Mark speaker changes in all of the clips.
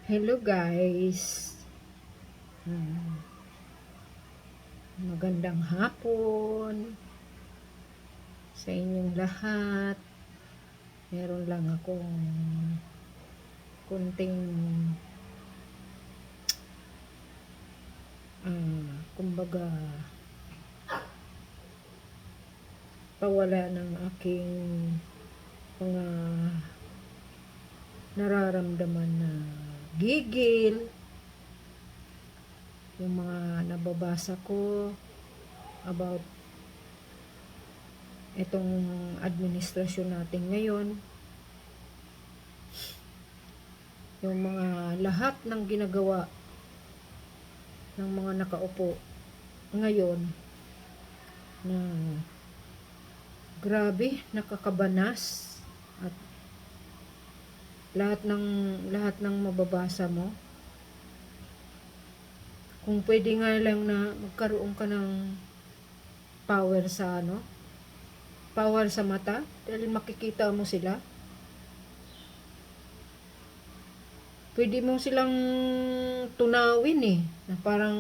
Speaker 1: Hello guys. Hmm, Magandang hapon sa inyong lahat. Meron lang akong kunting kumbaga pawala ng aking mga nararamdaman na gigil, yung mga nababasa ko about itong administrasyon natin ngayon, yung mga lahat ng ginagawa ng mga nakaupo ngayon na grabe, nakakabanas, at lahat ng mababasa mo, kung pwede nga lang na magkaroon ka ng power sa mata, dahil makikita mo sila, pwede mo silang tunawin na parang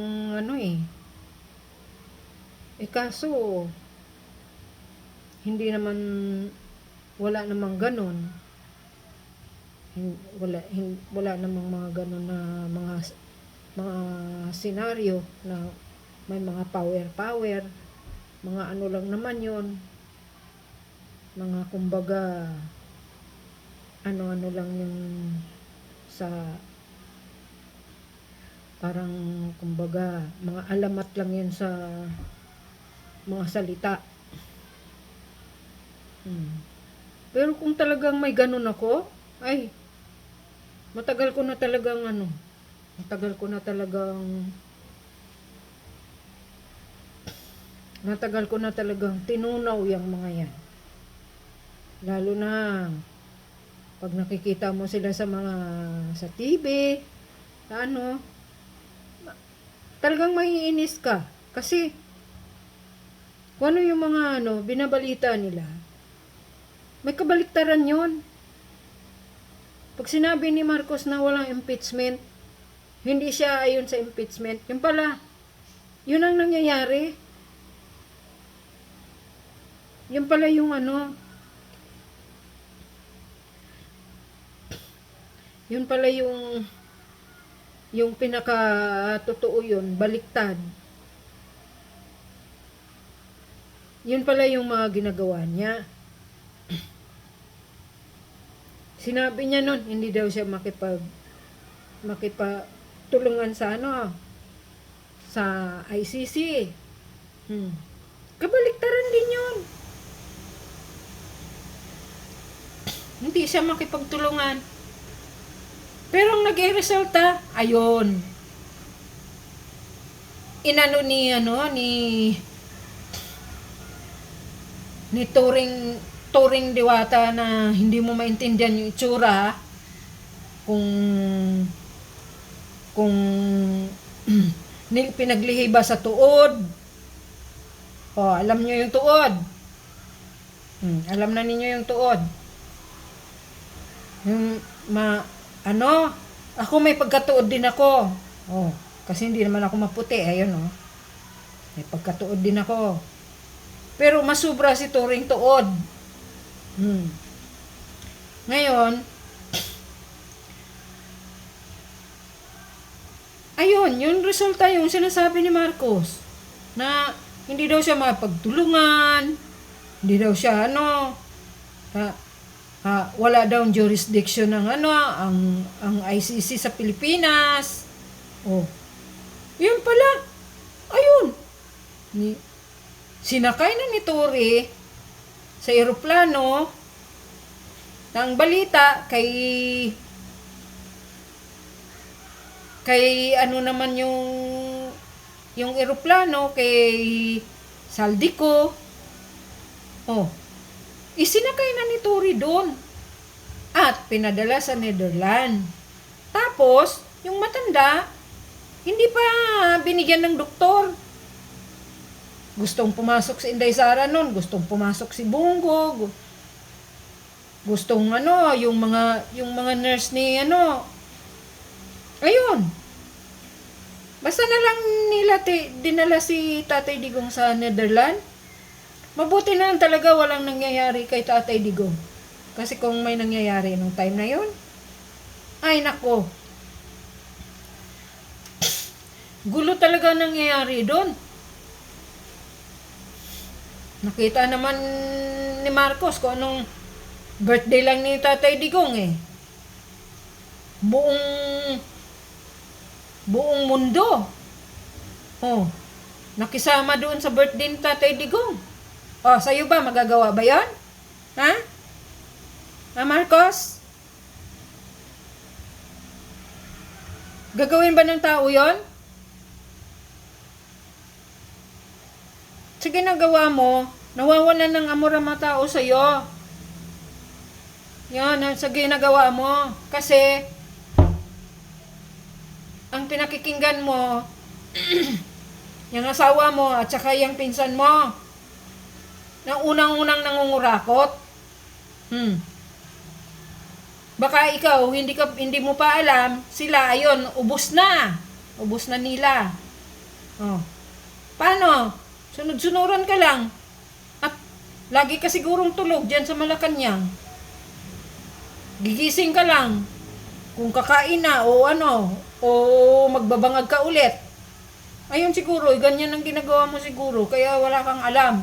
Speaker 1: kaso hindi naman, wala namang ganon, wala namang mga ganon na mga senaryo na may mga power, mga ano lang naman yon, mga kumbaga ano lang yung sa parang kumbaga mga alamat lang yan sa mga salita. Pero kung talagang may ganun ako, ay matagal ko na talagang tinunaw yung mga yan. Lalo na pag nakikita mo sila sa TV, talagang maiinis ka. Kasi kung ano yung mga binabalita nila, may kabaliktaran yun. Pag sinabi ni Marcos na walang impeachment, hindi siya ayon sa impeachment, yung pala, yun ang nangyayari. Yun pala yung yun pala yung pinaka totoo yun, baliktad. Yun pala yung mga ginagawa niya. Sinabi niya nun, hindi daw siya makipagtulungan sa sa ICC. Kabaliktaran din yun. Hindi siya makipagtulungan. Pero ang nag-resulta, ayun. Inano ni Turing Diwata na hindi mo maintindihan yung itsura kung pinaglihi ba sa tuod. Alam niyo yung tuod. Alam na ninyo yung tuod. Ako may pagkatuod din ako. Kasi hindi naman ako maputi, ayun may pagkatuod din ako. Pero masubra si Turing tuod. Ngayon, ayun, yung resulta yung sinasabi ni Marcos na hindi daw siya mapagtulungan, hindi daw siya wala daw jurisdiction ng ang ICC sa Pilipinas. Yun pala. Ayun. Sinakay na ni Turi sa eroplano. Ang balita kay naman yung eroplano kay Saldico. Isinakay na ni Turi doon at pinadala sa Netherlands. Tapos, yung matanda, hindi pa binigyan ng doktor. Gustong pumasok si Inday Sara noon, gustong pumasok si Bungo, gustong yung mga nurse Ayun. Basta na lang nila dinala si Tatay Digong sa Netherlands. Mabuti na lang talaga walang nangyayari kay Tatay Digong. Kasi kung may nangyayari nung time na yun, ay nako, gulo talaga nangyayari doon. Nakita naman ni Marcos kung anong birthday lang ni Tatay Digong eh. Buong mundo. Oh, nakisama doon sa birthday ni Tatay Digong. Oh, sa'yo ba magagawa ba 'yon? Ha? Ha, Marcos? Gagawin ba ng tao 'yon? Sa ginagawa mo, nawawalan ng amor ang mga tao sa'yo. Yan, sa ginagawa mo. Kasi, ang pinakikinggan mo, yung asawa mo, at saka yung pinsan mo, na unang-unang nangungurakot. Baka ikaw, hindi mo pa alam, sila, ayun, ubos na. Ubos na nila. Oh. Paano? Sunod-sunuran ka lang. At lagi ka sigurong tulog dyan sa Malacanang. Gigising ka lang. Kung kakain na o ano, o magbabangag ka ulit. Ayun siguro, ganyan ang ginagawa mo siguro, kaya wala kang alam.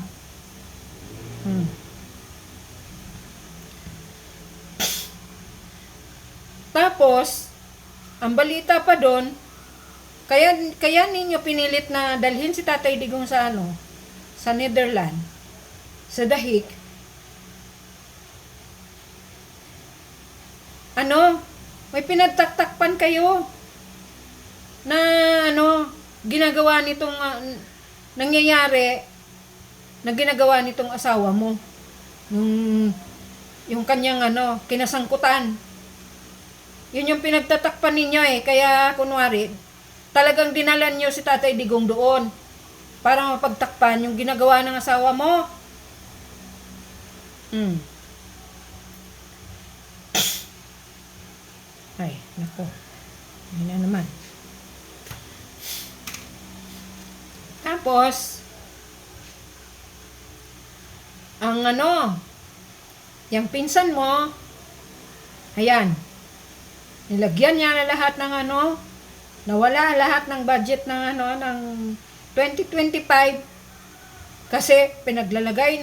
Speaker 1: Tapos, ang balita pa doon, kaya ninyo pinilit na dalhin si Tatay Digong sa sa Netherlands, sa Dahig. May pinagtaktakpan kayo na ginagawa nitong nangyayari na ginagawa nitong asawa mo. Yung kanyang kinasangkutan. Yun yung pinagtatakpan ninyo eh. Kaya kunwari, talagang dinalan nyo si Tatay Digong doon para mapagtakpan yung ginagawa ng asawa mo. Ay, nako. Ayun na naman. Tapos, ang yung pinsan mo, ayan, nilagyan niya na lahat ng nawala lahat ng budget ng ng 2025 kasi pinaglalagay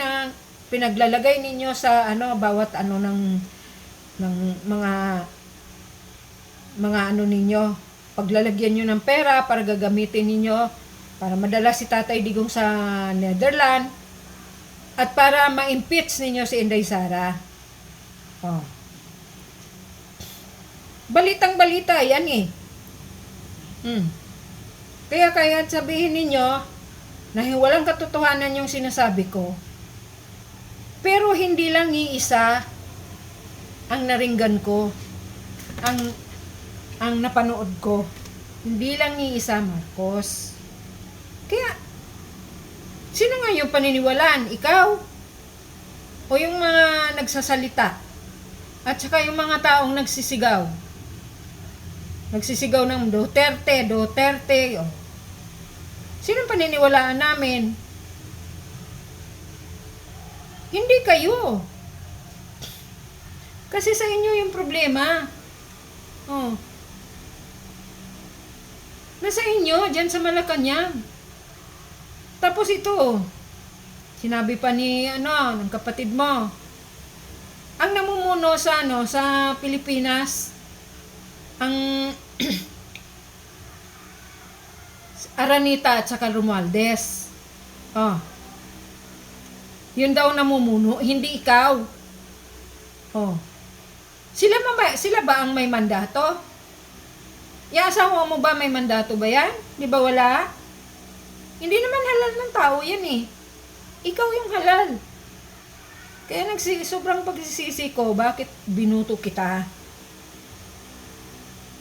Speaker 1: ninyo sa bawat ng mga ninyo, paglalagyan niyo ng pera para gagamitin ninyo para madala si Tatay Digong sa Netherlands at para ma-impeach ninyo si Inday Sara. Oh. Balitang-balita yan eh. Kaya sabihin ninyo na walang katotohanan yung sinasabi ko. Pero hindi lang iisa ang naringgan ko. Ang napanood ko. Hindi lang iisa, Marcos. Kaya, sino nga yung paniniwalaan? Ikaw? O yung mga nagsasalita? At saka yung mga taong nagsisigaw? Nagsisigaw ng Duterte. Oh. Sino paniniwalaan namin? Hindi kayo. Kasi sa inyo yung problema. Oh. Nasa inyo, dyan sa Malacanang. Tapos ito, sinabi pa ng kapatid mo, ang namumuno sa Pilipinas, ang Aranita at saka Romualdez. Oh. Yun daw namumuno, hindi ikaw. Oh. Sila ba ang may mandato? Yung asawa mo ba may mandato ba yan? Di ba wala? Hindi naman halal ng tao yan eh. Ikaw yung halal. Kaya sobrang pagsisisi ko, bakit binuto kita?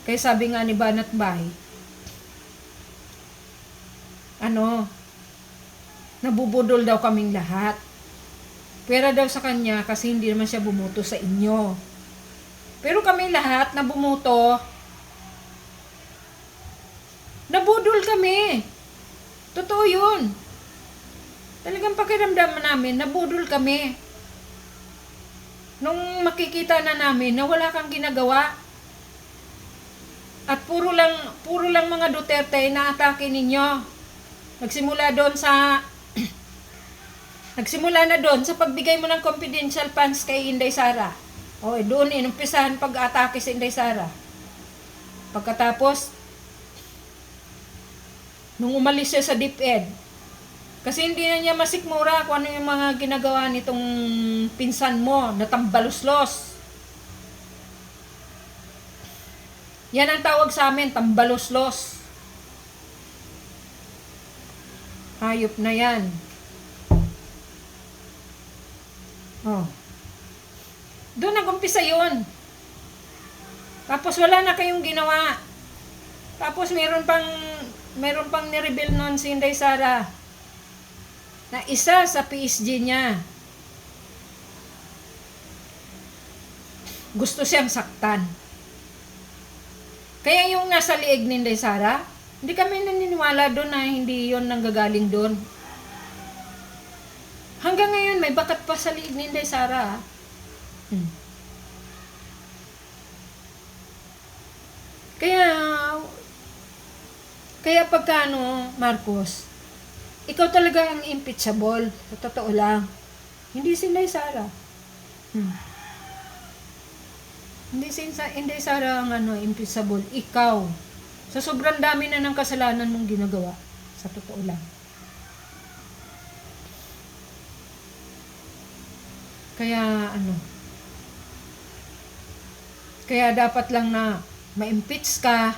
Speaker 1: Kaya sabi nga ni Banat Bay, nabubudol daw kaming lahat. Pera daw sa kanya kasi hindi naman siya bumuto sa inyo. Pero kami lahat na bumuto, Nabudol kami. Totoo yun. Talagang pakiramdam namin, nabudol kami. Nung makikita na namin na wala kang ginagawa. At puro lang mga Duterte na atake ninyo. Nagsimula na doon sa pagbigay mo ng confidential funds kay Inday Sara. O doon inumpisahan pag-atake sa Inday Sara. Pagkatapos, nung umalis siya sa DepEd, kasi hindi na niya masikmura kung ano yung mga ginagawa nitong pinsan mo na tambaluslos. Yan ang tawag sa amin, tambaluslos. Hayop na yan. Oh. Doon nag-umpisa yun. Tapos wala na kayong ginawa. Tapos meron pang nireveal noon si Inday Sara na isa sa PSG niya gusto siyang saktan. Kaya yung nasa liig ni Inday Sara, hindi kami naniniwala doon na hindi yon nanggagaling doon. Hanggang ngayon, may bakat pa sa liig ni Inday Sara. Kaya pagka Marcos, ikaw talaga ang impeachable. Sa totoo lang. Hindi si Inday Sara. Hindi si Inday Sara ang impeachable. Ikaw. Sa sobrang dami na ng kasalanan mong ginagawa. Sa totoo lang. Kaya dapat lang na ma-impeach ka.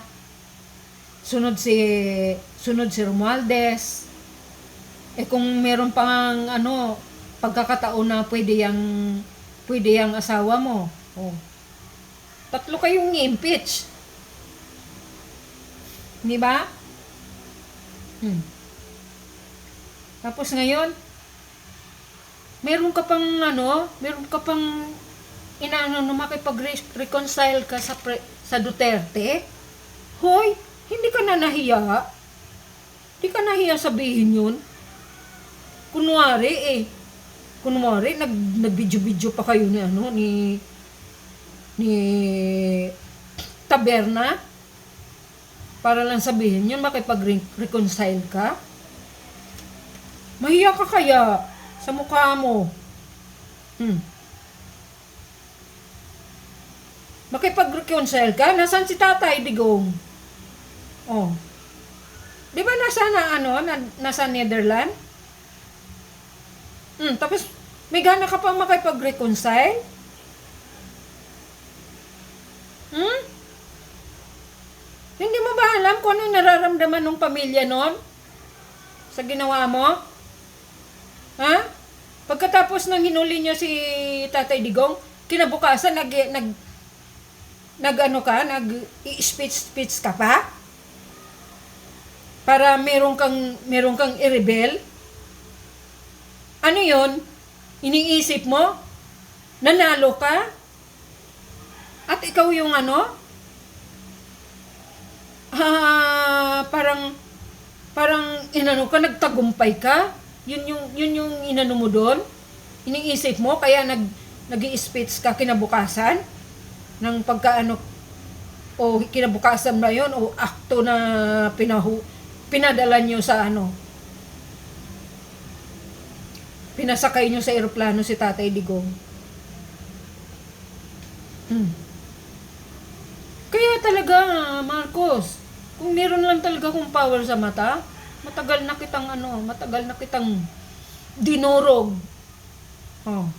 Speaker 1: Sunod si Romualdez. Kung meron pang pagkakataon na pwede yang asawa mo. Oh. 3 kayong i-impeach. Di ba? Tapos ngayon, meron ka pang makipag-reconcile ka sa Duterte. Hoy, hindi ka na nahiya. Hindi ka nahiya sabihin yun. Kunwari, nag-video-video pa kayo ni Taberna para lang sabihin yun, makipag-reconcile ka. Mahiya ka kaya sa mukha mo. Makipag-reconcile ka? Nasaan si Tatay Digong? Oh. Di ba nasa Netherlands? Tapos may gana ka pa makipag-reconcile? Hindi mo ba alam kung ano nararamdaman ng pamilya nun? Sa ginawa mo? Ha? Pagkatapos nang hinuli niyo si Tatay Digong, kinabukasan nag-i-speech ka pa? Para meron kang i-rebel? Ano yun? Iniisip mo? Nanalo ka? At ikaw yung parang ka, nagtagumpay ka? Yun yung mo doon? Iniisip mo, kaya nag-i-speech ka kinabukasan? Ng o kinabukasan ba yun? O akto na pinadala nyo sa pinasakay nyo sa eroplano si Tatay Digong. Kaya talaga, Marcos, kung meron lang talaga kung power sa mata, matagal na kitang dinurog. Oh.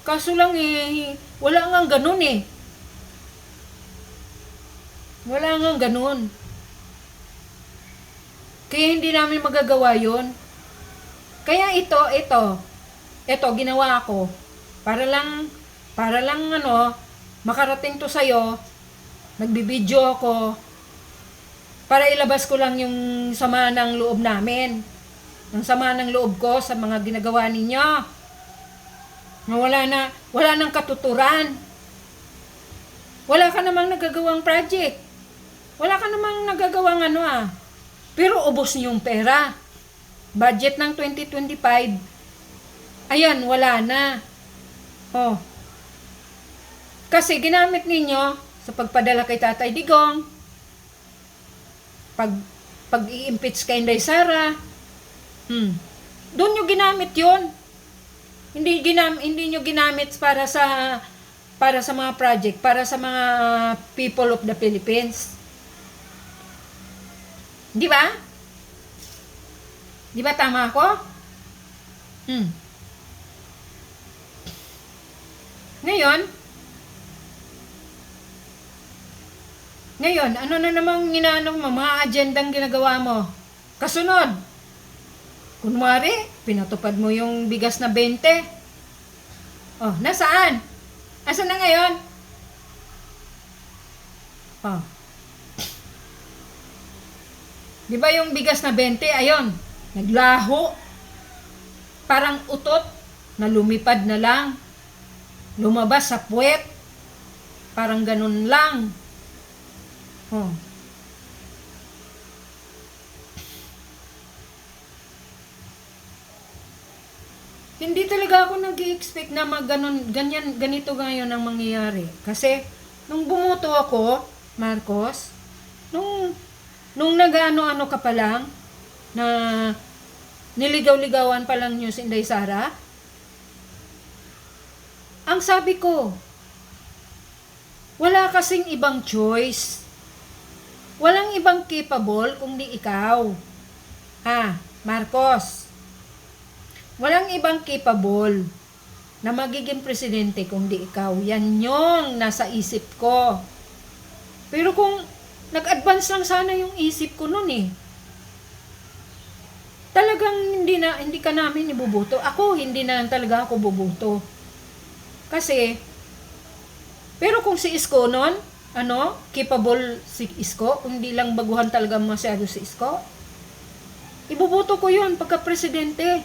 Speaker 1: Kaso lang wala nga ganun eh. Wala nga ganun. Kaya hindi namin magagawa yon. Kaya ito ginawa ko para lang makarating to sa'yo. Nagbibideo ako para ilabas ko lang yung sama ng loob namin. Yung sama ng loob ko sa mga ginagawa ninyo. Na wala nang katuturan. Wala ka namang nagagawang project. Wala ka namang nagagawang ano Pero ubos niyo yung pera. Budget ng 2025, ayan, wala na. Oh. Kasi ginamit ninyo sa pagpadala kay Tatay Digong, pag-i-impeach kay Inday Sara. Doon nyo ginamit yun. Hindi nyo ginamit para sa mga project, para sa mga people of the Philippines. Di ba? Di ba tama ako? Ngayon, ano na namang mga agendang ginagawa mo? Kasunod, kunwari, pinatupad mo yung bigas na 20. Oh, nasaan? Asan na ngayon? Oh. Di ba yung bigas na 20, ayon, naglaho. Parang utot na lumipad na lang. Lumabas sa puwet. Parang ganun lang. Oh. Hindi talaga ako nag-i-expect na ganito ngayon ang mangyayari. Kasi, nung bumuto ako, Marcos, nung nag-ano-ano ka pa lang, na niligaw-ligawan pa lang niyo si Inday Sara, ang sabi ko, wala kasing ibang choice. Walang ibang capable kung di ikaw. Marcos, walang ibang capable na magiging presidente kung di ikaw. Yan yung nasa isip ko. Pero kung nag-advance lang sana yung isip ko nun talagang hindi ka namin ibubuto. Ako, hindi na talaga ako bubuto. Kasi, pero kung si Isko nun, capable si Isko, kung hindi lang baguhan talaga masyado si Isko, ibubuto ko yun pagka-presidente.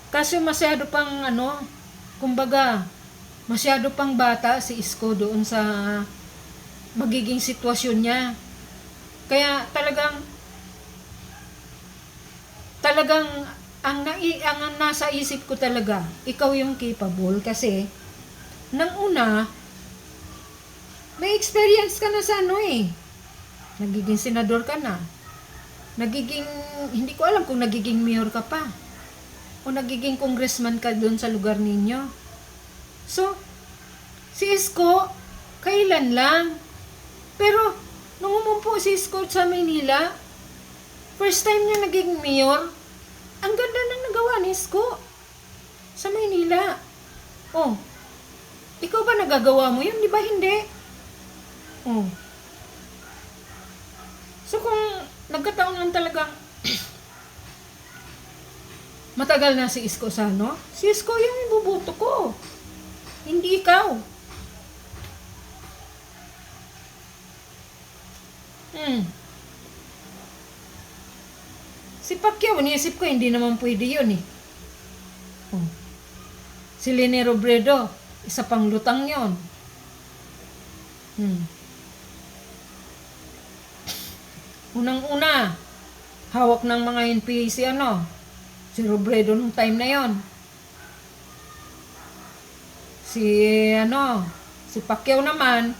Speaker 1: Kasi masyado pang kumbaga, masyado pang bata si Isko doon sa magiging sitwasyon niya. Kaya talagang ang nasa isip ko talaga, ikaw yung capable kasi nang una, may experience ka na sa nagiging senador ka na. Hindi ko alam kung nagiging mayor ka pa. O nagiging congressman ka doon sa lugar ninyo. So, si Isko, kailan lang. Pero, nung umumpo si Isko sa Maynila, first time niya naging mayor, ang ganda ng nagawa ni Isko sa Maynila. Oh, ikaw ba nagagawa mo yun? Di ba hindi? Oh. So kung nagkataon lang talaga matagal na si Isko sa si Isko yung ibubuto ko. Hindi ikaw. Si Pacquiao, niisip ko, hindi naman pwede yun Oh. Si Leni Robredo, isa pang lutang yun. Unang-una, hawak ng mga NPA si Robredo nung time na yon. Si Pacquiao naman,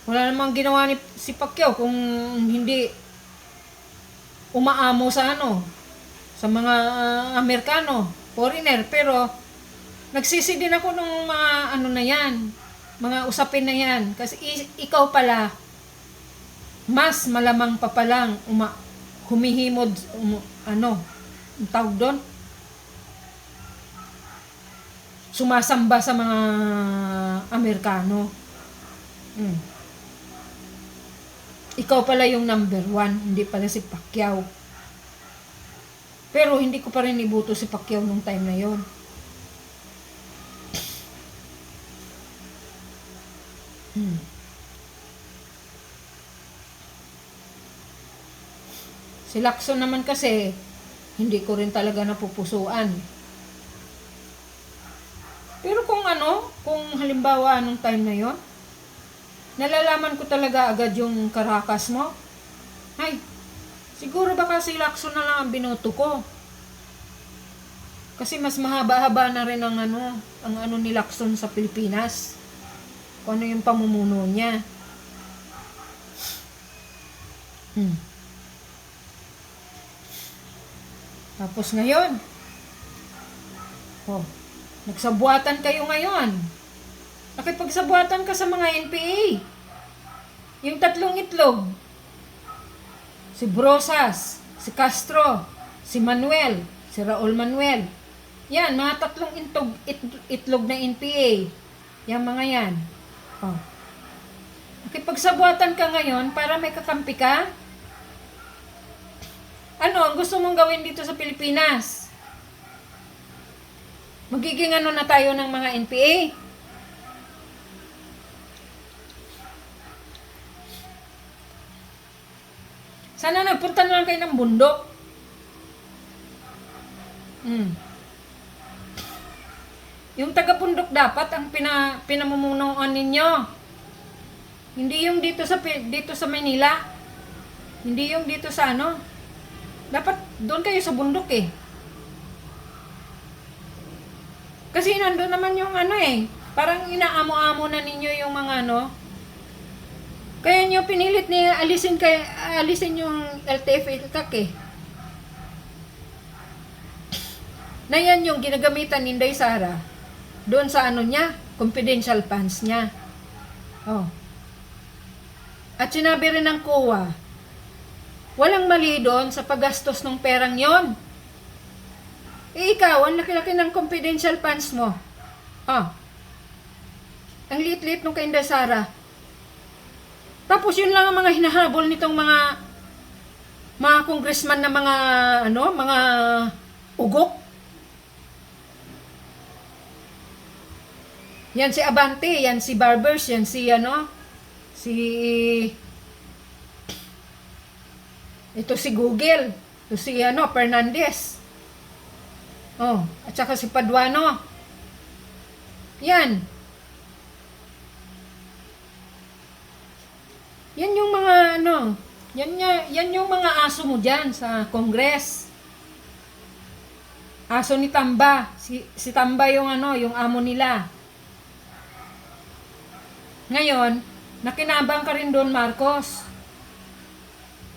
Speaker 1: wala namang ginawa si Pacquiao kung hindi umaamo sa sa mga Amerikano, foreigner. Pero nagsisi din ako nung mga na yan, mga usapin na yan. Kasi ikaw pala, mas malamang pa palang humihimod, ang tawag doon? Sumasamba sa mga Amerikano. Ikaw pala yung number 1, hindi pala si Pacquiao. Pero hindi ko pa rin ibuto si Pacquiao nung time na yon. Si Lacson naman kasi, hindi ko rin talaga napupusuan. Pero kung halimbawa nung time na yon, nalalaman ko talaga agad yung karakas mo. Ay, siguro baka si Lacson na lang ang binoto ko. Kasi mas mahaba-haba na rin ang ano ni Lacson sa Pilipinas. Kung ano yung pamumuno niya. Tapos ngayon, nagsabuatan kayo ngayon. Nakipagsabuatan ka sa mga NPA. Yung 3 itlog. Si Brosas, si Castro, si Manuel, si Raul Manuel. Yan, mga 3 itlog na NPA. Yang mga yan. Nakipagsabuatan ka ngayon para may kakampi ka? Ano ang gusto mong gawin dito sa Pilipinas? Magiging ano na tayo ng mga NPA? Sana nagpunta na lang kayo ng bundok. Yung taga-bundok dapat ang pinamumunuan ninyo. Hindi yung dito sa Manila. Hindi yung dito sa ano. Dapat doon kayo sa bundok eh. Kasi nandun naman yung ano eh. Parang inaamo-amo na ninyo yung mga ano. Kaya nyo pinilit ni alisin yung LTF eh. Na yan yung ginagamitan ni Inday Sara. Doon sa ano niya, confidential funds niya. At sinabi rin ng COA, walang mali doon sa paggastos ng perang yon. Ikaw, ang laki-laki ng confidential funds mo. Ang liit-liit nung kay Inday Sara. Tapos yun lang ang mga hinahabol nitong mga congressman na mga ugok. Yan si Abante, yan si Barbers, yan ito si Google, ito si Fernandez. At saka si Paduano. Yan. Yan yung mga yan yung mga aso mo diyan sa Congress. Aso ni Tamba, si Tamba yung yung amo nila. Ngayon, nakinabang ka rin doon, Marcos.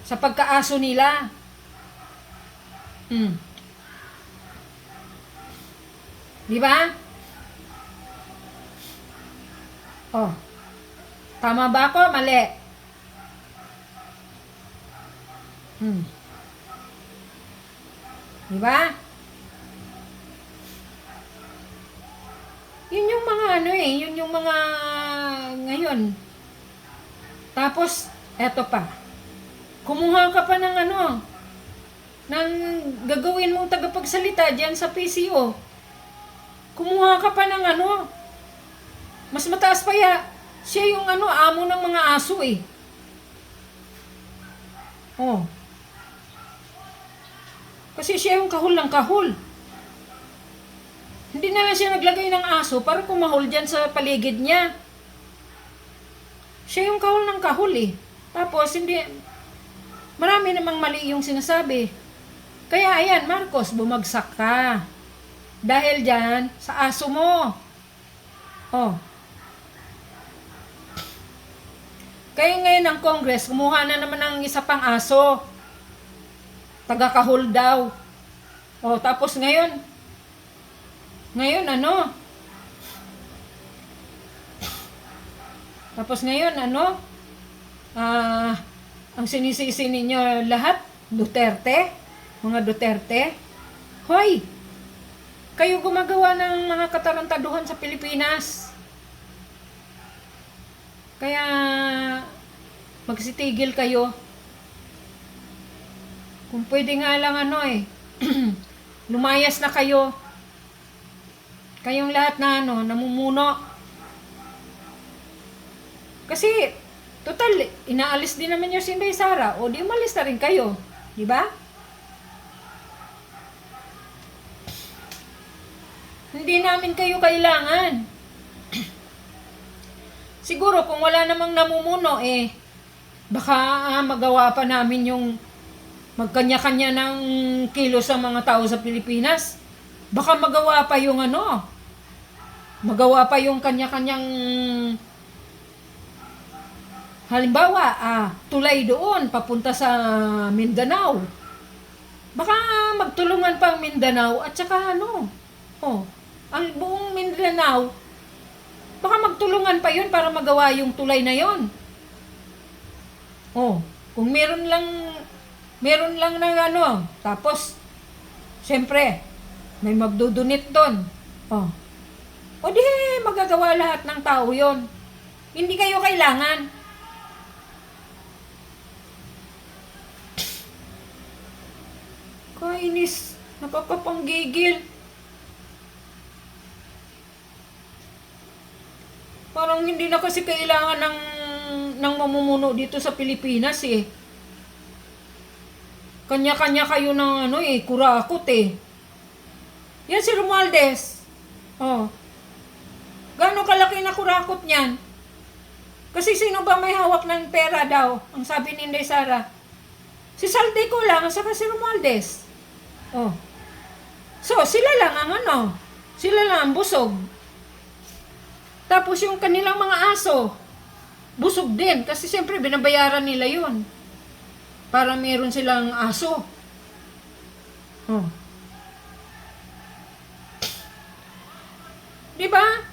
Speaker 1: Sa pagkaaso nila. Di ba? Tama ba ako? Mali. Di ba? Yun yung mga yun yung mga ngayon. Tapos, eto pa. Kumuha ka pa ng ng gagawin mong tagapagsalita diyan sa PCO. Kumuha ka pa ng mas mataas pa siya yung amo ng mga aso eh. Kasi siya yung kahul ng kahul. Hindi na lang siya naglagay ng aso para kumahol dyan sa paligid niya. Siya yung kahul ng kahul eh. Tapos marami namang mali yung sinasabi. Kaya ayan, Marcos, bumagsak ka. Dahil dyan, sa aso mo. Kaya ngayon ang Congress, kumuha na naman ng isa pang aso. Taga-kahul daw. Tapos ngayon ang sinisisi ninyo lahat, mga Duterte. Hoy! Kayo gumagawa ng mga katarantaduhan sa Pilipinas. Kaya magsitigil kayo. Kung pwede nga lang lumayas na kayo. Kayong lahat na namumuno. Kasi, total, inaalis din naman yung si Inday Sara. O di umalis na rin kayo. Di ba? Hindi namin kayo kailangan. Siguro kung wala namang namumuno, baka magawa pa namin yung magkanya-kanya ng kilos ang mga tao sa Pilipinas. Baka magawa pa yung magawa pa yung kanya-kanyang, halimbawa, tulay doon, papunta sa Mindanao. Baka magtulungan pa ang Mindanao at saka ang buong Mindanao, baka magtulungan pa yun para magawa yung tulay na yon. Kung meron lang ng tapos, siyempre, may magdudunit doon. O di, magagawa lahat ng tao yon. Hindi kayo kailangan. Kainis, nakakapanggigil. Parang hindi na kasi kailangan ng mamumuno dito sa Pilipinas Kanya-kanya kayo ng kurakot Yan si Romualdez. Gaano kalaki na kurakot niyan? Kasi sino ba may hawak ng pera daw? Ang sabi ni Inday Sara. Si Saldico lang, saka si Romualdez. So, sila lang ang sila lang ang busog. Tapos yung kanilang mga aso, busog din. Kasi siyempre, binabayaran nila yun. Para meron silang aso. Diba?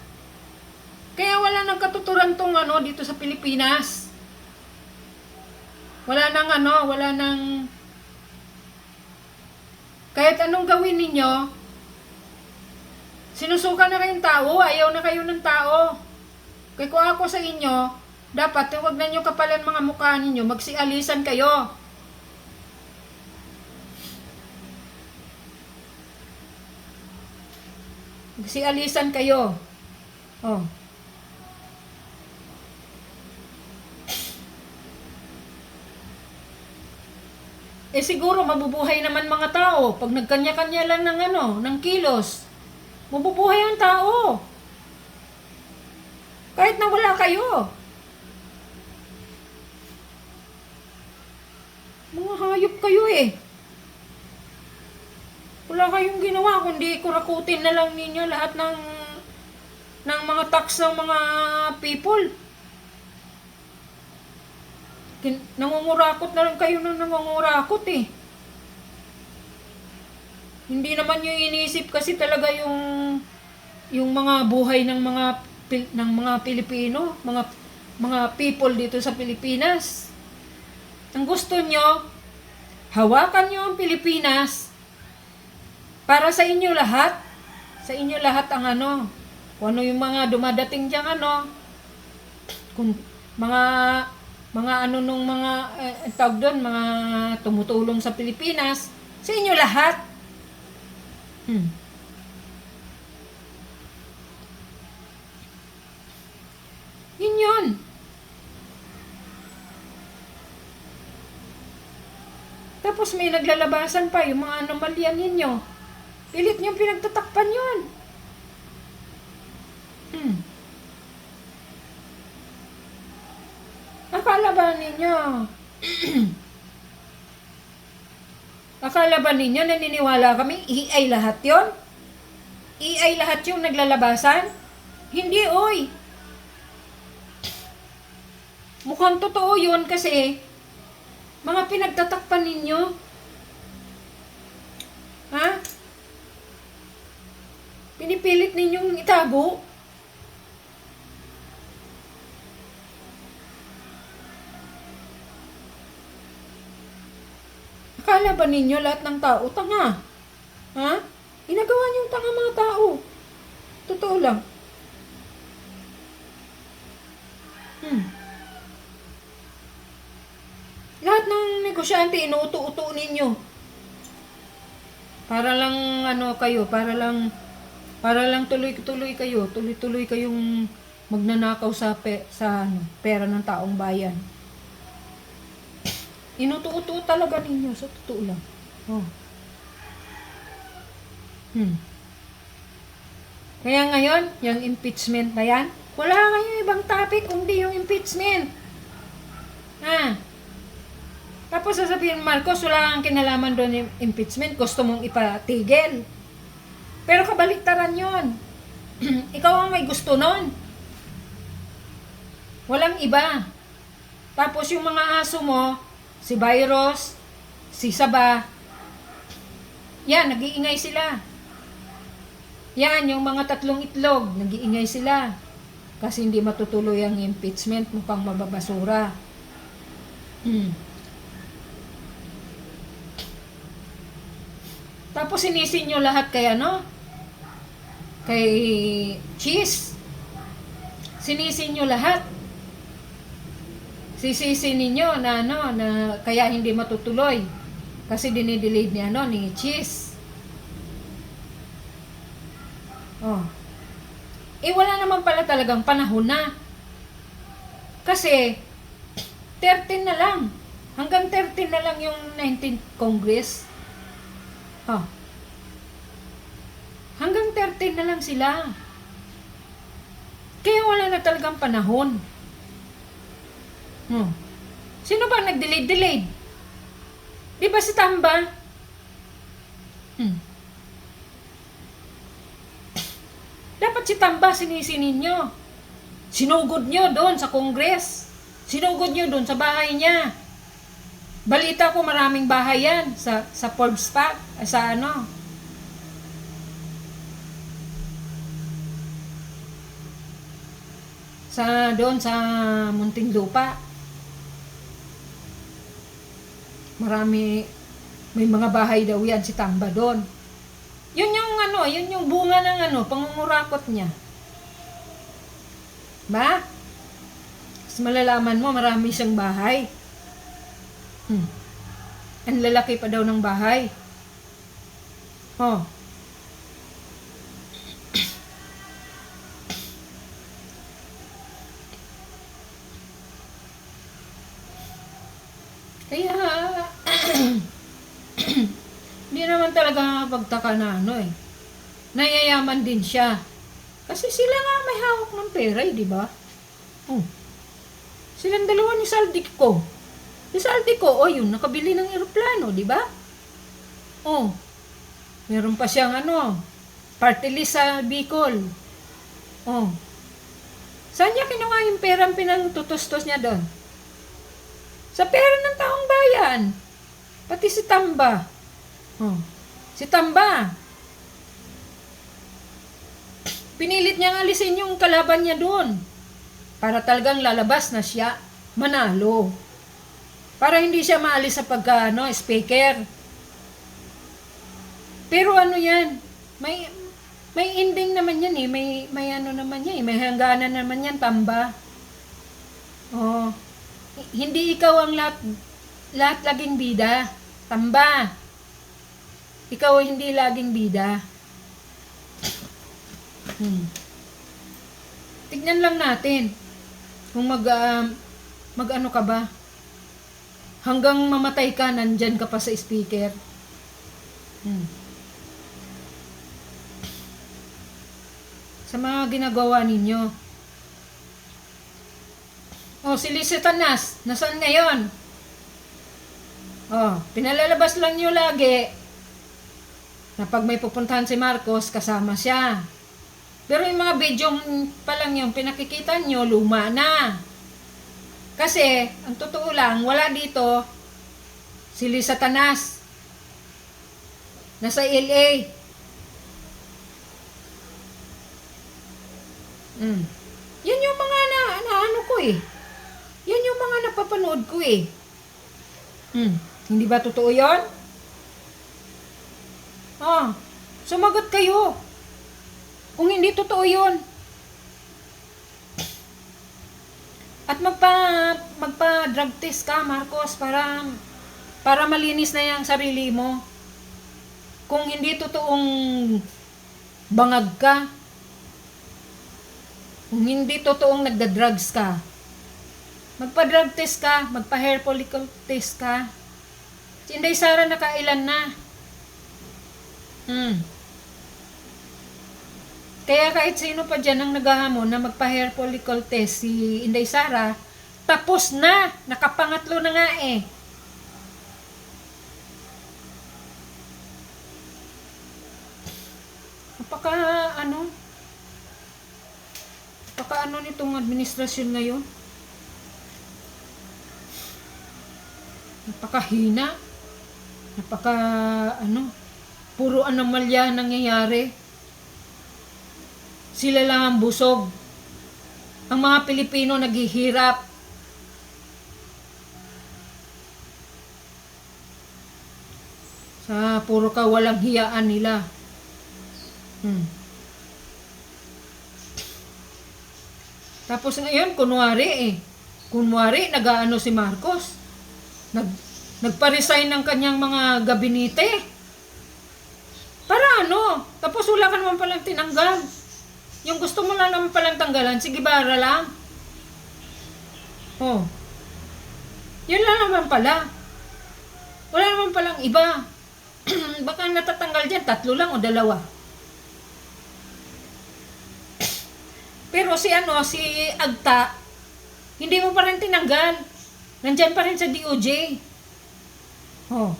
Speaker 1: Kaya wala nang katuturan tong dito sa Pilipinas. Wala nang kahit anong gawin ninyo, sinusuka na kayong tao, ayaw na kayo ng tao. Kaya kung ako sa inyo, dapat huwag na nyo kapalan mga mukha ninyo, magsialisan kayo. Magsialisan kayo. Siguro mabubuhay naman mga tao pag nagkanya-kanya lang ng kilos. Mabubuhay ang tao. Kahit na wala kayo. Mga hayop kayo Wala kayong ginawa kundi kurakutin na lang ninyo lahat ng mga tax ng mga people. Nangungurakot na lang kayo ng nangungurakot Hindi naman yung iniisip kasi talaga yung mga buhay ng mga Pilipino, mga people dito sa Pilipinas. Ang gusto nyo, hawakan nyo ang Pilipinas para sa inyo lahat. Sa inyo lahat ang kung ano yung mga dumadating diyang kung mga nung mga tawag doon, mga tumutulong sa Pilipinas, sa inyo lahat. Yun. Tapos may naglalabasan pa yung mga anomalya ninyo. Pilit niyong pinagtatakpan yun. Akala ba ninyo naniniwala kami AI lahat yon? AI lahat yung naglalabasan? Hindi, mukhang totoo yun kasi mga pinagtatakpan ninyo. Pinipilit ninyong itago. Akala ba ninyo lahat ng tao tanga? Ginagawa niyong tanga mga tao. Totoo lang. Lahat ng negosyante, inuuto-uto ninyo. Para lang kayo, para lang tuloy-tuloy kayo, tuloy-tuloy kayong magnanakaw sa pera ng taong bayan. Inuto-uto talaga ninyo, sa totoo lang. Kaya ngayon, yung impeachment na yan, wala kayong ibang topic kundi yung impeachment. Tapos sasabihin, Marcos, wala kang kinalaman doon yung impeachment. Gusto mong ipatigil. Pero kabaliktaran yon. Ikaw ang may gusto nun. Walang iba. Tapos yung mga aso mo, si Virus, si Saba, yan, nag-iingay sila. Yan, yung mga tatlong itlog, nag-iingay sila. Kasi hindi matutuloy ang impeachment, mukhang mababasura. Tapos sinisin nyo lahat kay kay Cheese. Sinisin nyo lahat. Sisisi ninyo na na kaya hindi matutuloy. Kasi dinidelete ni Cheese. Wala naman pala talagang panahon na. Kasi 13 na lang. Hanggang 13 na lang yung 19th Congress. Hanggang 13 na lang sila. Kaya wala na talagang panahon. Sino ba nag-delay? Di ba si Tamba? Dapat si Tamba sinisinin nyo. Sinugod nyo doon sa Congress. Sinugod nyo doon sa bahay niya. Balita ko maraming bahay yan sa Forbes Park, sa doon sa Muntinlupa. May mga bahay daw yan si Tamba doon. Yun yung bunga ng pangungurakot niya. Ba? Mas malalaman mo, marami siyang bahay. Ang lalaki pa daw ng bahay. Kaya, hindi naman talaga pagtaka na nayayaman din siya. Kasi sila nga may hawak ng pera, di ba? Silang dalawa ni Saldico. Si Saldico, yun, nakabili ng eroplano, di ba? Meron pa siyang party list sa Bicol. Saan niya kinuha yung perang pinangtutustos niya doon? Sa pera ng taong bayan. Pati si Tamba. Si Tamba. Pinilit niyang alisin yung kalaban niya doon. Para talagang lalabas na siya manalo. Para hindi siya maalis sa speaker. Pero yan, may ending naman yan may naman yan may hangganan naman yan, Tamba. Hindi ikaw ang lahat laging bida, Tamba. Ikaw hindi laging bida. Tignan lang natin kung mag-ano ka ba. Hanggang mamatay ka, nandyan ka pa sa speaker. Sa mga ginagawa ninyo. Si Lisa Tanas, nasaan ngayon? Pinalalabas lang nyo lagi na pag may pupuntahan si Marcos, kasama siya. Pero yung mga video pa lang yung pinakikita nyo, luma na. Kasi, ang totoo lang, wala dito si Lisa Tanas. Nasa LA. Yan yung mga naano ko Yan yung mga napapanood ko Hindi ba totoo yun? Sumagot kayo. Kung hindi totoo yun. At magpa-drug test ka, Marcos, para malinis na yung sarili mo. Kung hindi totoong bangag ka, kung hindi totoong nagda-drugs ka, magpa-drug test ka, magpa-hair follicle test ka. Si Inday Sara nakailan na. Kaya kahit sino pa dyan ang naghahamon na magpa-hair follicle test si Inday Sara, tapos na. Nakapangatlo na nga eh. Napaka ano nitong administrasyon ngayon. Napakahina. Puro anomalya nangyayari. Sila lang ang busog. Ang mga Pilipino naghihirap. Sa puro kawalang hiyaan nila. Tapos ngayon, kunwari, nag-aano si Marcos. Nagpa-resign ng kanyang mga gabinete. Para ano? Tapos wala ka naman palang tinanggal. Yung gusto mo lang naman palang tanggalan, sige bara lang. Oh. Yun lang naman pala. Wala naman palang iba. Baka natatanggal dyan, 3 lang o 2. Pero si Agta, hindi mo pa rin tinanggal. Nandyan pa rin sa DOJ. Oh.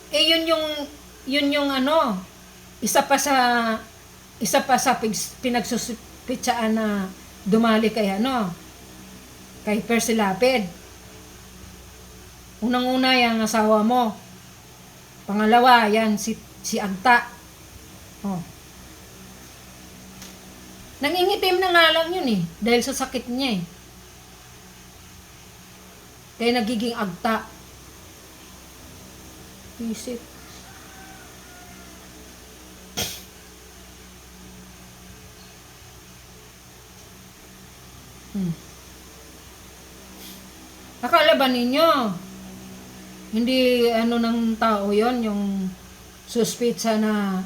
Speaker 1: Eh yun yung isa pa sa pinagsuspitsaan na dumali kay kay Percy Lapid. Unang-una yung asawa mo. Pangalawa, yan si Agta. Oh. Nangingitim na nga lang yun dahil sa sakit niya Kaya nagiging Agta. Isip. Akala ba ninyo hindi ng tao yon yung suspitsa na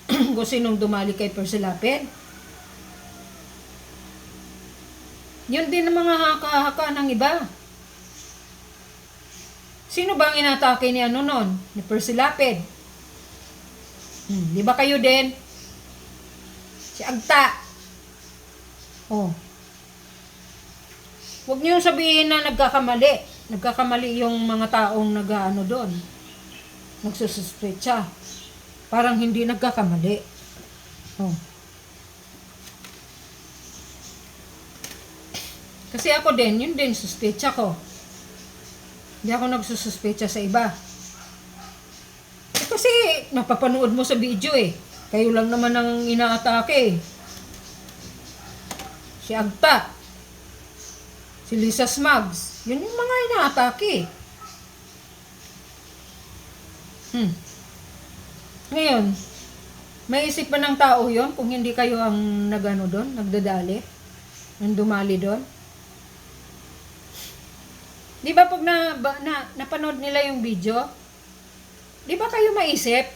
Speaker 1: kung sinong dumali kay Percy Lapid? Yun din ang mga haka-haka ng iba. Sino bang inatake ni ni Percy Lapid? Di ba kayo din? Si Agta. Oh. Huwag niyo sabihin na nagkakamali. Nagkakamali yung mga taong doon. Nagsususpetsa. Parang hindi nagkakamali. Oh. Kasi ako din, yun din, suspetsa ko. Hindi ako nagsususpetsa sa iba. Kasi napapanood mo sa video Kayo lang naman ang inaatake Si Agta. Si Lisa Smugs. Yun yung mga inaatake. Ngayon, may isip pa ng tao yon kung hindi kayo ang doon, nagdadali, ang dumali doon. Di ba pag napanood nila yung video, di ba kayo maisip?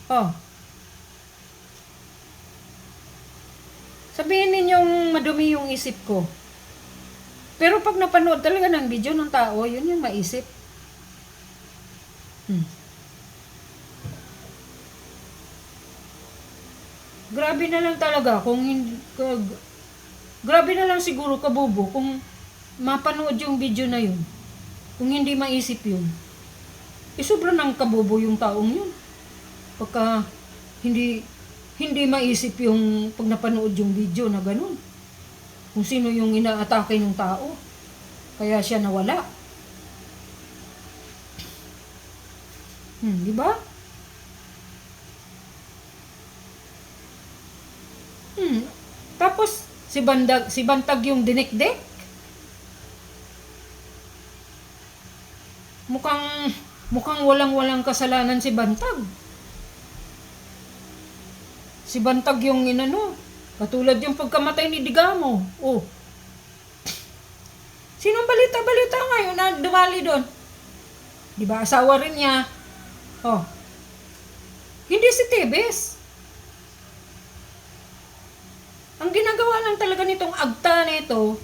Speaker 1: Oh. Sabihin ninyong madumi yung isip ko. Pero pag napanood talaga ng video ng tao, yun yung maisip. Grabe na lang talaga grabe na lang siguro kabobo kung mapanood yung video na yun. Kung hindi maisip yun. Sobrang ng kabobo yung taong yun. Pagka hindi maisip yung pag napanood yung video na ganun. Kung sino yung inaatake ng tao. Kaya siya nawala. Di ba? Tapos si Bantag yung dinikdik. Mukhang walang kasalanan si Bantag. Si Bantag yung katulad yung pagkamatay ni Digamo. Oh. Sinong balita ngayon na dumali doon? Di ba asawa rin niya? Oh. Hindi si Tebes. Ang ginagawa lang talaga nitong Agta nito,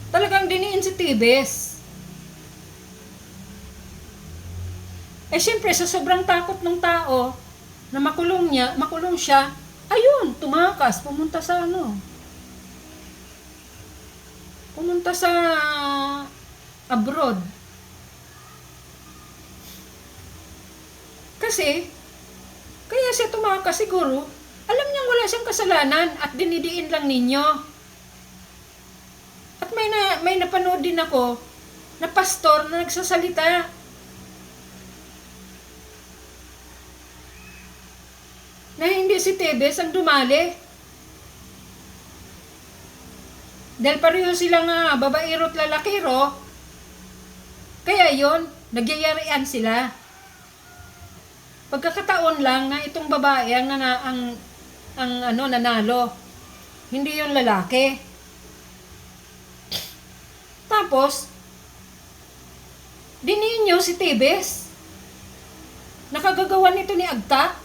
Speaker 1: talagang diniin si Tebes. Eh siyempre, sa sobrang takot ng tao na makulong siya, ayun, tumakas, pumunta sa abroad. Kasi, kaya siya tumakas siguro, alam niyang wala siyang kasalanan at dinidiin lang ninyo. At may napanood din ako na pastor na nagsasalita. Na hindi si Tebes ang dumali. Dahil pareho silang babaero at lalakiro, kaya yon nagyayarian sila. Pagkakataon lang na itong babae ang nanalo. Hindi yung lalaki. Tapos, diniin nyo si Tebes. Nakagagawa nito ni Agta.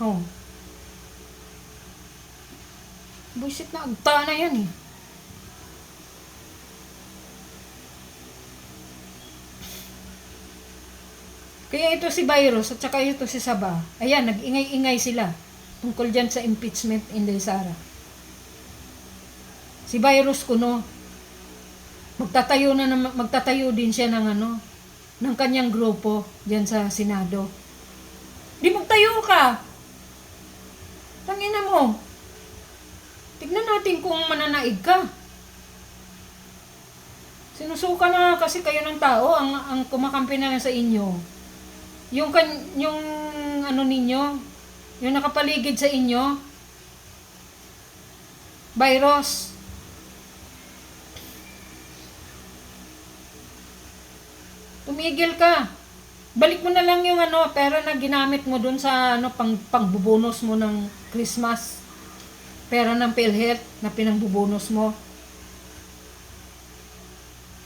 Speaker 1: Oh. Buisit na Agta na yan eh. Kaya ito si Virus at saka ito si Saba. Ayan, nag-ingay-ingay sila tungkol dyan sa impeachment Inday Sara. Si Virus kuno, magtatayo din siya ng kanyang grupo dyan sa Senado. Di magtayo ka! Tangina mo! Tignan natin kung mananaig ka. Sinusuka na kasi kayo ng tao ang kumakampi na lang sa inyo. Yung ninyo, yung nakapaligid sa inyo, Virus. Tumigil ka. Balik mo na lang yung pera na ginamit mo dun sa pangbubonus mo ng Christmas. Pera ng PhilHealth na pinangbubonus mo.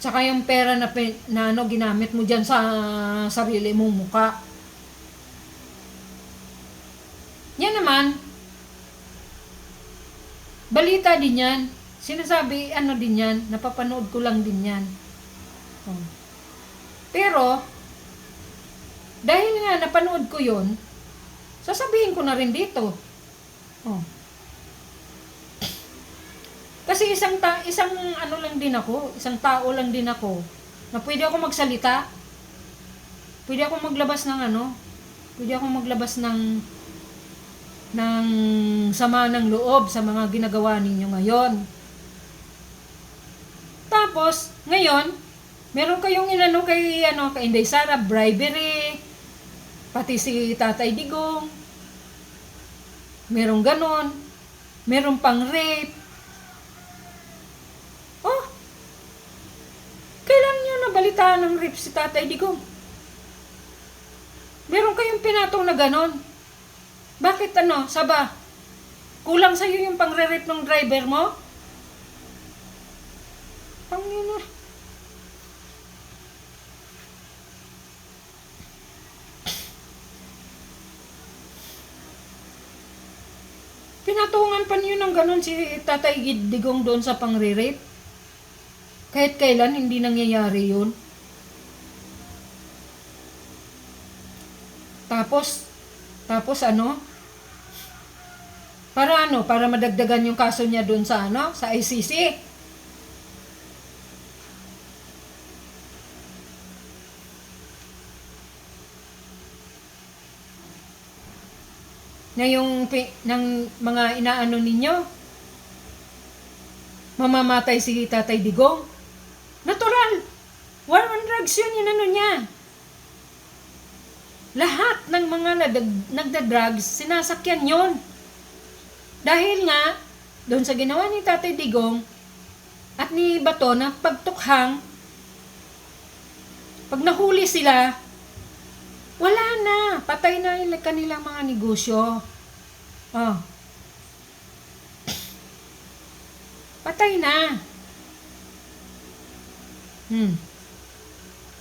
Speaker 1: Tsaka yung pera na ginamit mo dyan sa sarili mong muka. Yan naman, balita din yan. Sinasabi, din yan, napapanood ko lang din yan. Oh. Pero, dahil nga napanood ko yun, sasabihin ko na rin dito. Oh. Kasi isang tao lang din ako, na pwede ako magsalita. Pwede ako maglabas ng sama ng loob sa mga ginagawa ninyo ngayon. Tapos, ngayon, meron kayong kay Inday Sara, bribery, pati si Tatay Digong, merong ganon, merong pang rape. Oh, kailan nyo nabalitaan ng rape si Tatay Digong? Meron kayong pinatong na ganon. Bakit Saba? Kulang sa'yo yung pang-rape ng driver mo? Pangina. Pinatungan pa niyo ng ganon si Tatay Digong doon sa pang-rape? Kahit kailan hindi nangyayari yun. Tapos para madagdagan yung kaso niya doon sa ICC. Na yung ng mga ninyo, mamamatay si Tatay Digong. Natural. War on drugs yun, niya. Lahat ng mga nagda-drugs, sinasakyan yon. Dahil nga, doon sa ginawa ni Tatay Digong at ni Bato na pagtukhang, pag nahuli sila, wala na. Patay na yung kanilang mga negosyo. Oh. Patay na.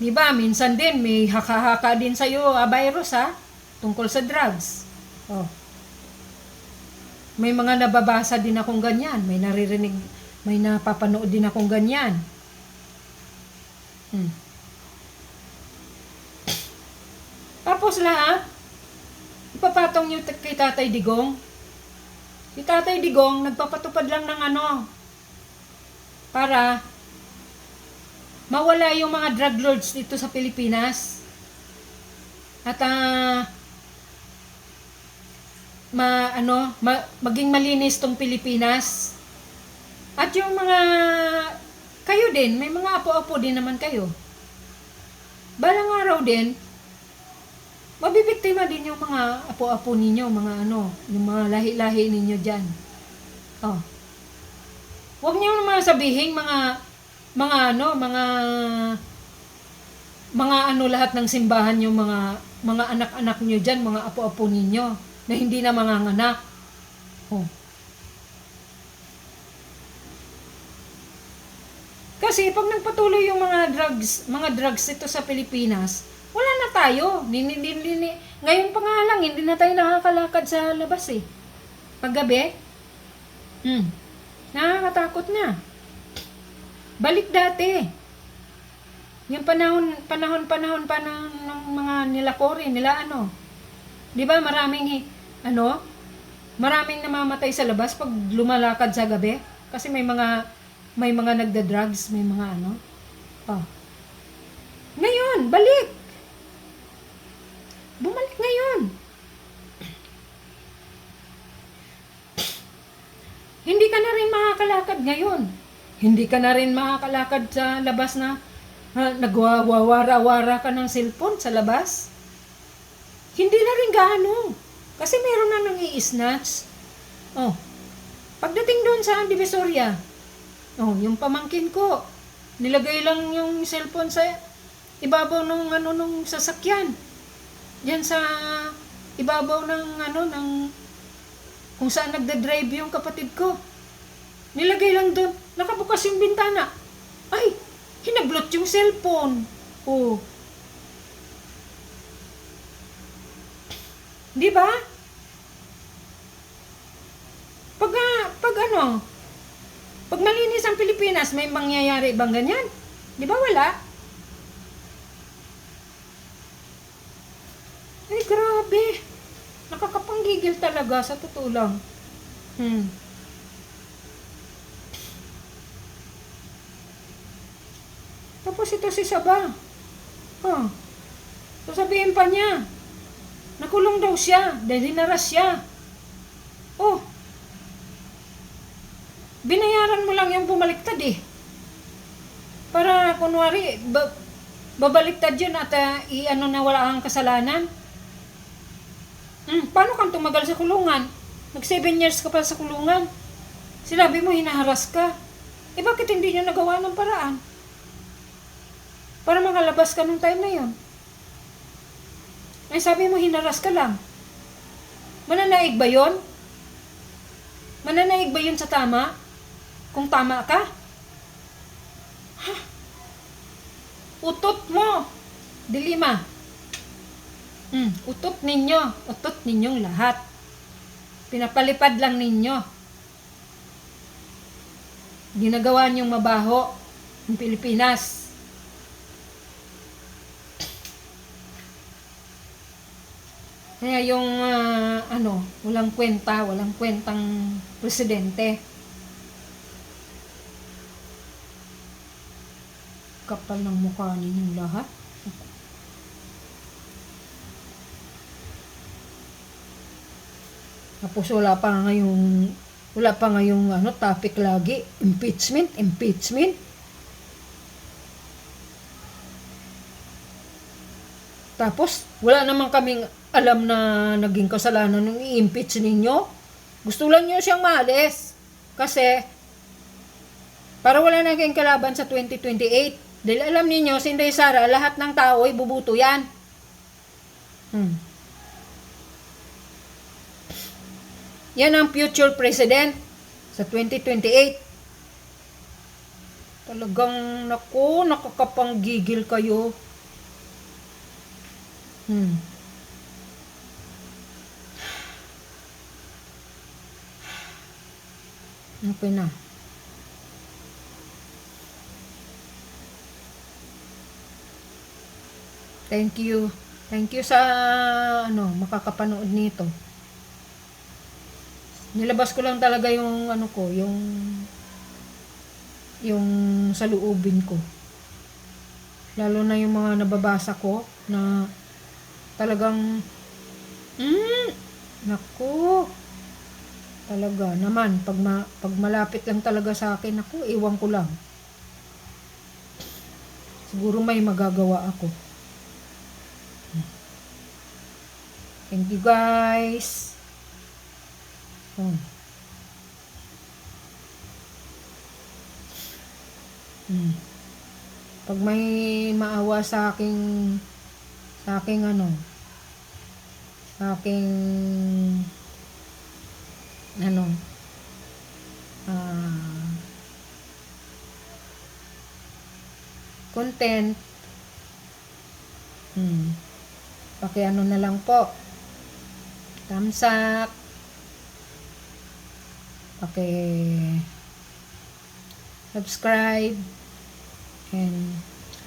Speaker 1: Diba, minsan din may haka-haka din sa'yo, Virus tungkol sa drugs. Oh. May mga nababasa din akong ganyan, may naririnig, may napapanood din akong ganyan. Tapos lahat, ipapatong nyo kay Tatay Digong. Si Tatay Digong, nagpapatupad lang ng para mawala yung mga drug lords dito sa Pilipinas. At maging malinis tong Pilipinas. At yung mga kayo din, may mga apo-apo din naman kayo. Balang araw din, mabibiktima din yung mga apo-apo ninyo, yung mga lahi-lahi ninyo dyan. Oh. Huwag niyo naman sabihin lahat ng simbahan yung mga anak-anak niyo dyan, mga apo-apo ninyo na hindi na manganganak. Oh. Kasi pag nagpatuloy yung mga drugs ito sa Pilipinas, wala na tayo. Ngayon pa nga lang, hindi na tayo nakakalakad sa labas eh. Paggabi, nakakatakot na. Balik dati. Yung panahon pa ng mga nila Cory, Di ba maraming namamatay sa labas pag lumalakad sa gabi kasi may mga nagda-drugs, may mga Ngayon, balik. Bumalik ngayon. Hindi ka na rin makakalakad ngayon. Hindi ka na rin makakalakad sa labas na nagwawara-wara ka ng cellphone sa labas. Hindi na rin gaano. Kasi meron na nang i-snatch. Oh. Pagdating doon sa Divisoria, yung pamangkin ko, nilagay lang yung cellphone sa ibabaw ng sasakyan. Yan sa ibabaw ng kung saan nagda-drive yung kapatid ko. Nilagay lang doon, nakabukas yung bintana. Ay, hinablot yung cellphone. Oh. Di ba? Pag malinis ang Pilipinas, may mangyayari bang ganyan? Di ba wala? Ay, grabe. Nakakapanggigil talaga, sa totoo lang. Tapos ito si Saba. Sasabihin pa niya, nakulong daw siya, dahil hinaras siya. Oh, binayaran mo lang yung bumaliktad eh. Para kunwari, babaliktad yun at na wala kang kasalanan. Paano kang tumagal sa kulungan? Nag 7 years ka pa sa kulungan. Sinabi mo hinaharas ka. Bakit hindi nyo nagawa ng paraan? Para makalabas ka nung time na yun. Ay sabi mo hinaras ka lang. Mananaig ba yun? Mananaig ba yun sa tama? Kung tama ka? Utot mo. Dilima. Utot ninyong lahat. Pinapalipad lang ninyo. Ginagawa niyong mabaho ang Pilipinas. Kaya yung walang kwentang presidente. Kapal ng mukha ninyong lahat. Tapos wala pa ngayong topic lagi, impeachment. Tapos wala naman kaming alam na naging kasalanan ng i-impeach ninyo. Gusto lang niyo siyang maalis kasi para wala naging kalaban sa 2028. Dahil alam niyo si Inday Sara, lahat ng tao ay bubuto yan. Yan ang future president sa 2028. Talagang nakakapanggigil kayo. Okay na. Thank you. Thank you sa makakapanood nito. Nilabas ko lang talaga yung yung saloobin ko. Lalo na yung mga nababasa ko na talagang naku, talaga naman pag malapit lang talaga sa akin, naku, iwan ko lang. Siguro may magagawa ako. Thank you guys. Pag may maawa sa aking sa aking content, pakiano na lang po, thumbs up, subscribe and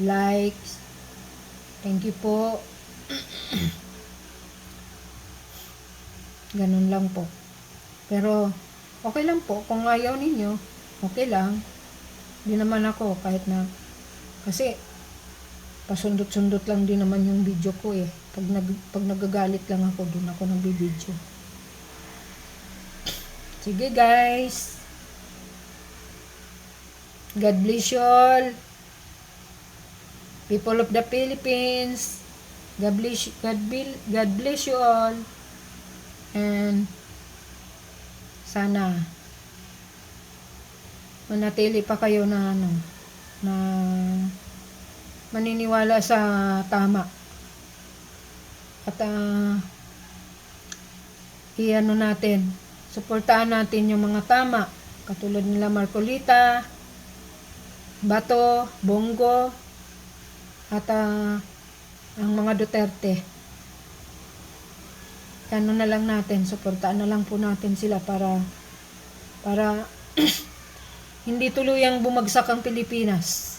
Speaker 1: likes. Thank you po. Ganun lang po. Pero okay lang po kung ayaw ninyo, okay lang. Hindi naman ako kahit na, kasi pasundot-sundot lang din naman yung video ko eh. Pag nagagalit lang ako, doon ako nagbibideo. Sige guys. God bless you all. People of the Philippines. God bless you all. And sana manatili pa kayo na na maniniwala sa tama. At suportahan natin yung mga tama, katulad nila Marcolita, Bato, Bongo, at ang mga Duterte. Na lang natin, suportahan na lang po natin sila para hindi tuluyang bumagsak ang Pilipinas.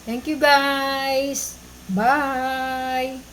Speaker 1: Thank you guys. Bye.